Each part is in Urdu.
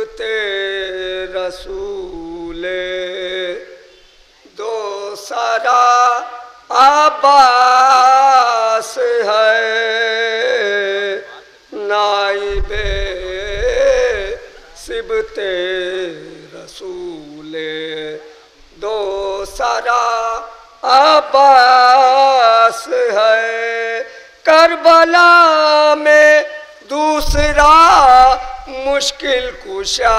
صبت رسول دو سارا عباس ہے نائب صبت رسول دو سارا عباس ہے کربلا میں دوسرا مشکل کشا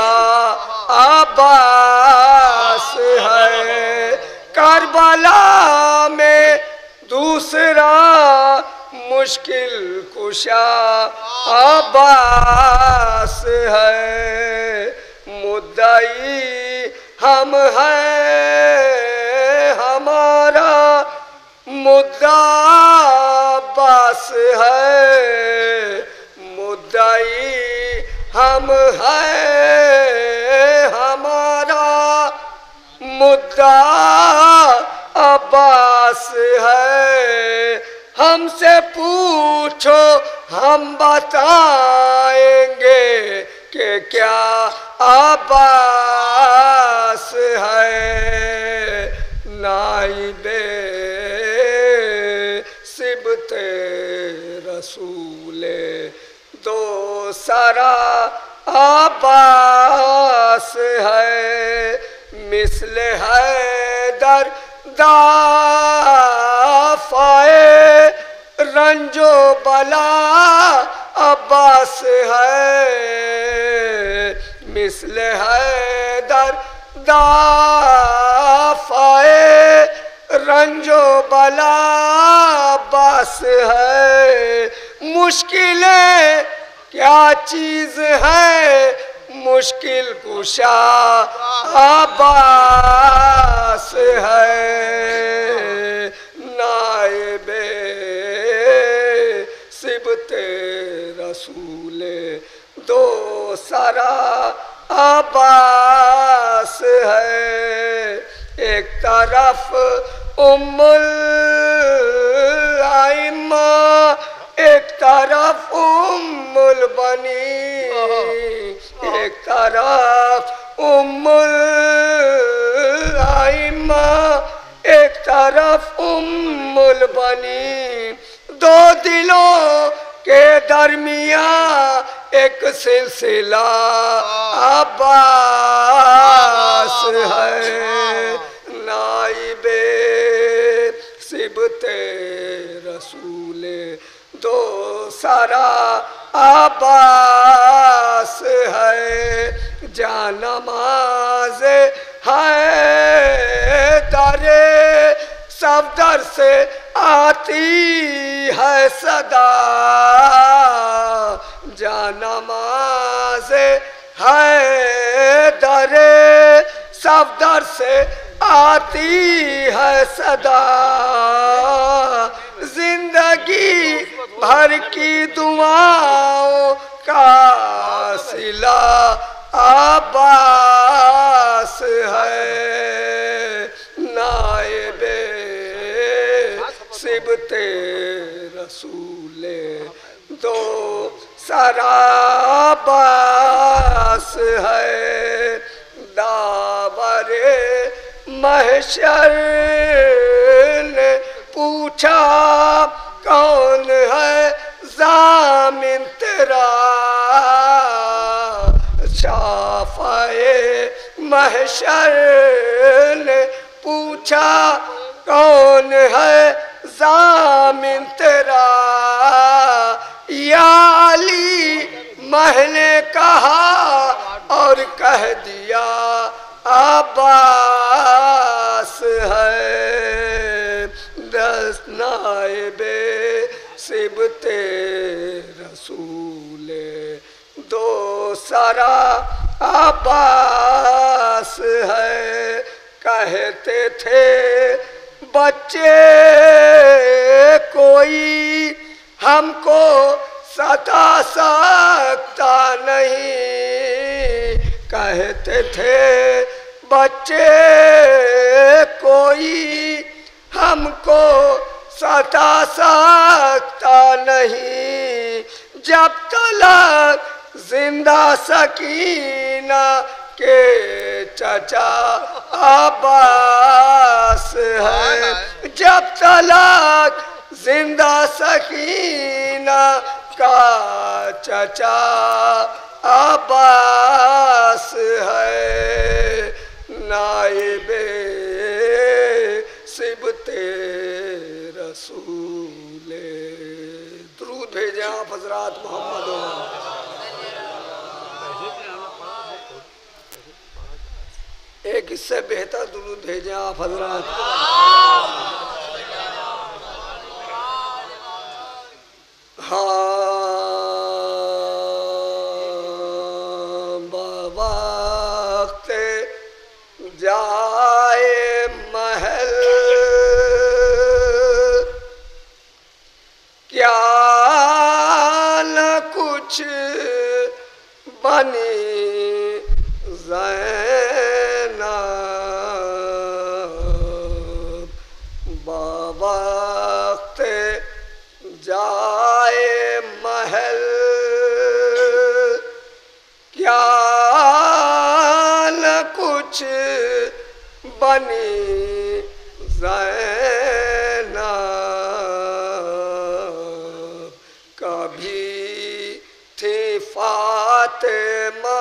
عباس ہے کربلا میں دوسرا مشکل کشا عباس ہے مدعی ہم ہیں ہمارا مدعا عباس ہے مدعی ہم ہیں ہمارا مدعا عباس ہے ہم سے پوچھو ہم بتائیں گے کہ کیا عباس ہے نائب صبت رسول دو سارا عباس ہے مثل حیدر دافع رنج و بلا عباس ہے مثل حیدر دافع رنج و بلا عباس ہے مشکلیں کیا چیز ہے مشکل کشا عباس ہے نائب صبت رسول دو سارا عباس ہے ایک طرف ام الائمہ ایک طرف ام البنین ایک طرف ام الائمہ ایک طرف ام البنین دو دلوں کے درمیان ایک سلسلہ عباس ہے نائب صبت رسول دو سارا عباس ہے جانماز ہے در صفدر سے آتی ہے صدا جانماز ہے در صفدر سے آتی ہے صدا زندگی بھر کی دعاؤں کا صلہ عباس ہے نائب صبت رسول دو سارا عباس ہے داور محشر نے پوچھا کون ہے ضامن تیرا شافع محشر نے پوچھا کون ہے ضامن تیرا یا علی مہ نے کہا اور کہہ دیا عباس ہے دس نائب صبت رسول دو سارا عباس ہے کہتے تھے بچے کوئی ہم کو ستا سکتا نہیں کہتے تھے بچے کوئی ہم کو ستا سکتا نہیں جب تلک زندہ سکینہ کے چچا عباس ہے، جب تلک زندہ سکینہ کا چچا عباس ہے، نائب سبط رسول۔ درود بھیجیں آپ حضرات محمد و ایک اس سے بہتر درود بھیجیں آپ حضرات۔ بوقت جائے محل کیا نہ کچھ بنی زینب، بوقت جائے محل کیا نہ کچھ بنی زینب، کبھی تھی فاطمہ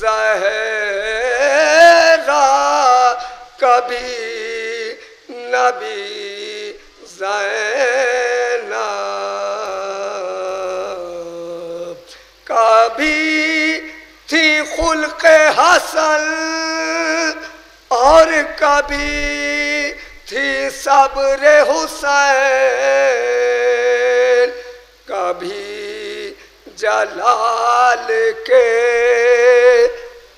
زہرا، کبھی نبی زینب، کبھی تھی خلق حسن اور کبھی تھی صبر حسین، کبھی جلال کے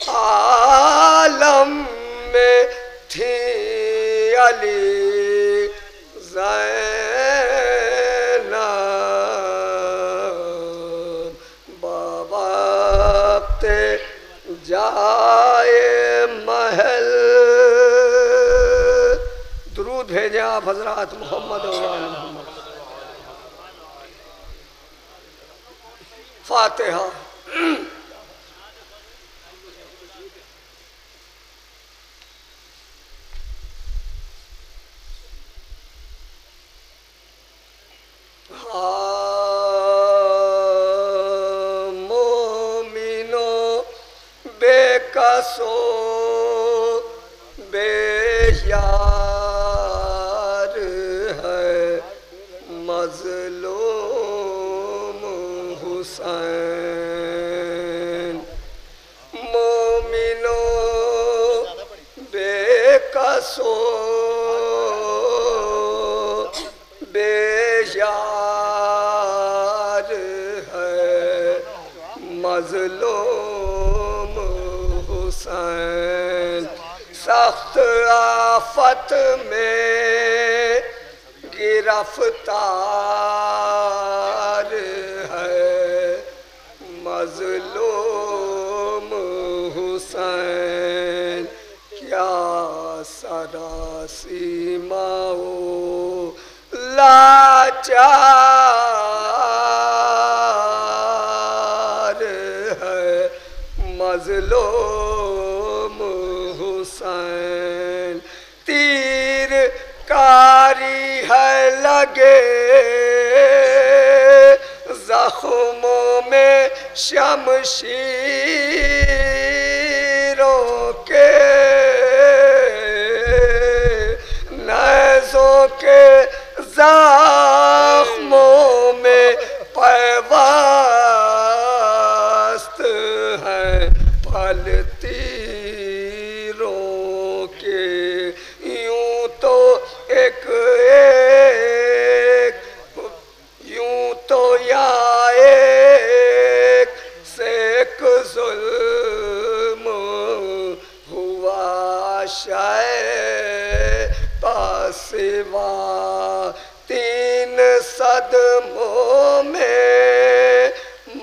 عالم میں تھی علی زینب، بوقت جائے محل۔ درود بھیجیں آپ حضرات محمد و آل محمد۔ فاتحہ۔ مومنو بے قصو بے یار ہے مظلوم حسین، مومنو بے قصو بے یار ہے مظلوم حسین، سخت آفت میں گرفتار ہے مظلوم حسین، کیا سراسیمہ لاچار ہے مظلوم حسین، تیر کاری ہے لگے زخموں میں شمشیروں کے، نیزوں کے زخموں میں پیوست ہیں پھل تیروں کے، یوں تو ایک یوں تو یا ایک سے ایک ظلم ہوا شے پاسوا، تین صدموں میں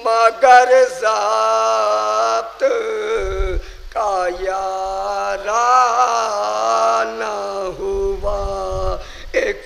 مگر ضابط کا یارانہ ہوا، ایک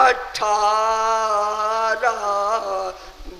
18